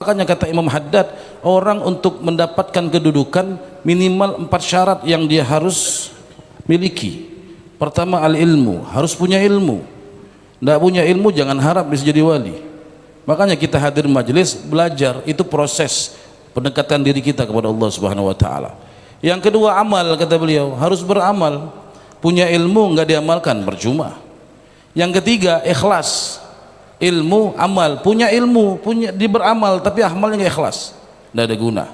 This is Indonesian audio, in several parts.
Makanya kata Imam Haddad, orang untuk mendapatkan kedudukan minimal 4 syarat yang dia harus miliki. Pertama, al-ilmu, harus punya ilmu. Tidak punya ilmu jangan harap bisa jadi wali. Makanya kita hadir majelis belajar, itu proses pendekatan diri kita kepada Allah Subhanahu wa taala. Yang kedua, amal, kata beliau, harus beramal. Punya ilmu enggak diamalkan percuma. Yang ketiga, ikhlas. Ilmu, amal, punya ilmu, beramal tapi amalnya nggak ikhlas, tidak ada guna.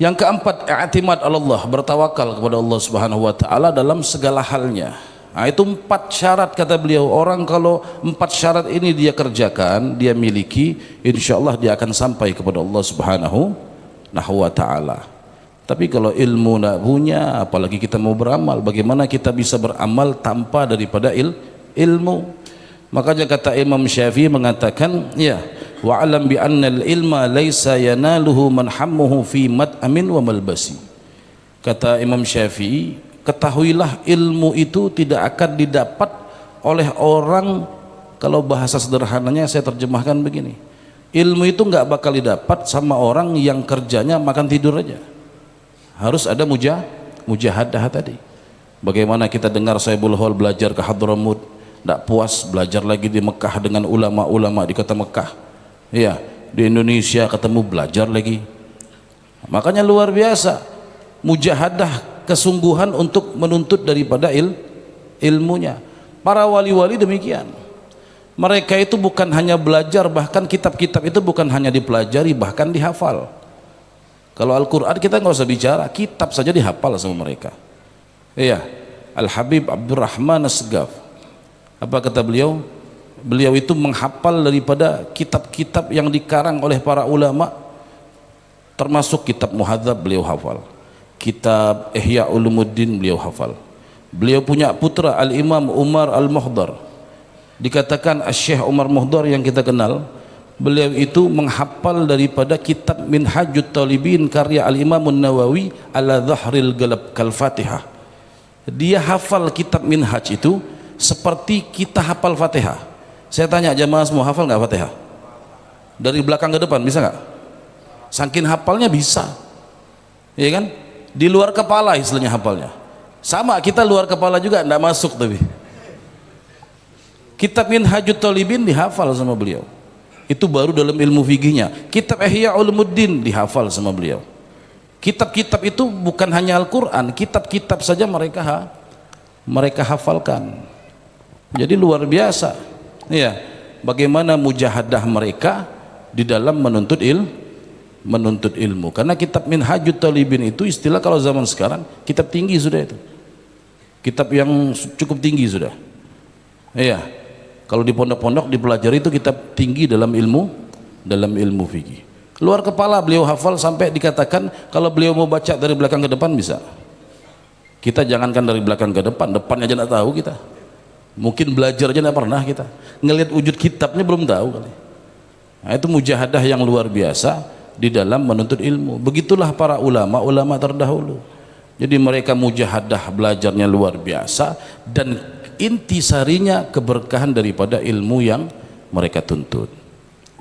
Yang keempat, i'timad Allah, bertawakal kepada Allah Subhanahu wa taala dalam segala halnya. Nah, itu 4 syarat kata beliau. Orang kalau 4 syarat ini dia kerjakan, dia miliki, insya Allah dia akan sampai kepada Allah Subhanahu wa taala. Tapi kalau ilmu tidak punya, apalagi kita mau beramal, bagaimana kita bisa beramal tanpa daripada ilmu? Makanya kata Imam Syafi'i mengatakan, ya, wa'alam bi annal ilma laisa yanaluhu man hammuhu fi mat'amin wa malbasi. Kata Imam Syafi'i, ketahuilah ilmu itu tidak akan didapat oleh orang, kalau bahasa sederhananya saya terjemahkan begini, ilmu itu enggak bakal didapat sama orang yang kerjanya makan tidur aja. Harus ada mujahadah tadi. Bagaimana kita dengar Sayyibul Hol belajar ke Hadramut, tidak puas belajar lagi di Mekah dengan ulama-ulama di kota Mekah, ya, di Indonesia ketemu belajar lagi. Makanya luar biasa mujahadah, kesungguhan untuk menuntut daripada ilmunya. Para wali-wali demikian, mereka itu bukan hanya belajar, bahkan kitab-kitab itu bukan hanya dipelajari, bahkan dihafal. Kalau Al-Quran kita nggak usah bicara, kitab saja dihafal sama mereka. Iya, Al-Habib Abdurrahman As-Segaf, apa kata beliau? Beliau itu menghafal daripada kitab-kitab yang dikarang oleh para ulama, termasuk kitab Muhadzab beliau hafal, kitab Ihya Ulumuddin beliau hafal. Beliau punya putra Al-Imam Umar Al-Muhdar, dikatakan Syekh Umar Muhdar yang kita kenal, beliau itu menghafal daripada kitab Minhajut Talibin karya Al-Imam Nawawi ala Dhahril Galab Kal-Fatihah. Dia hafal kitab Minhaj itu seperti kita hafal Fatihah. Saya tanya jamaah semua, hafal nggak Fatihah? Dari belakang ke depan bisa nggak? Saking hafalnya bisa, ya kan? Di luar kepala istilahnya hafalnya. Sama, kita luar kepala juga nggak masuk, tapi kitab Minhajut Talibin dihafal sama beliau. Itu baru dalam ilmu fikihnya. Kitab Ihya Ulumuddin dihafal sama beliau. Kitab-kitab itu bukan hanya Al-Quran, kitab-kitab saja mereka hafalkan. Jadi luar biasa, ya, bagaimana mujahadah mereka di dalam menuntut ilmu. Karena kitab Minhajut Talibin itu istilah kalau zaman sekarang kitab tinggi sudah, itu kitab yang cukup tinggi sudah, ya. Kalau di pondok-pondok dipelajari itu kitab tinggi dalam ilmu fikih. Luar kepala beliau hafal sampai dikatakan kalau beliau mau baca dari belakang ke depan bisa. Kita jangankan dari belakang ke depannya aja tidak tahu kita. Mungkin belajar aja tidak pernah kita. Ngelihat wujud kitabnya belum tahu kali. Nah, itu mujahadah yang luar biasa di dalam menuntut ilmu. Begitulah para ulama terdahulu. Jadi mereka mujahadah belajarnya luar biasa, dan intisarinya keberkahan daripada ilmu yang mereka tuntut.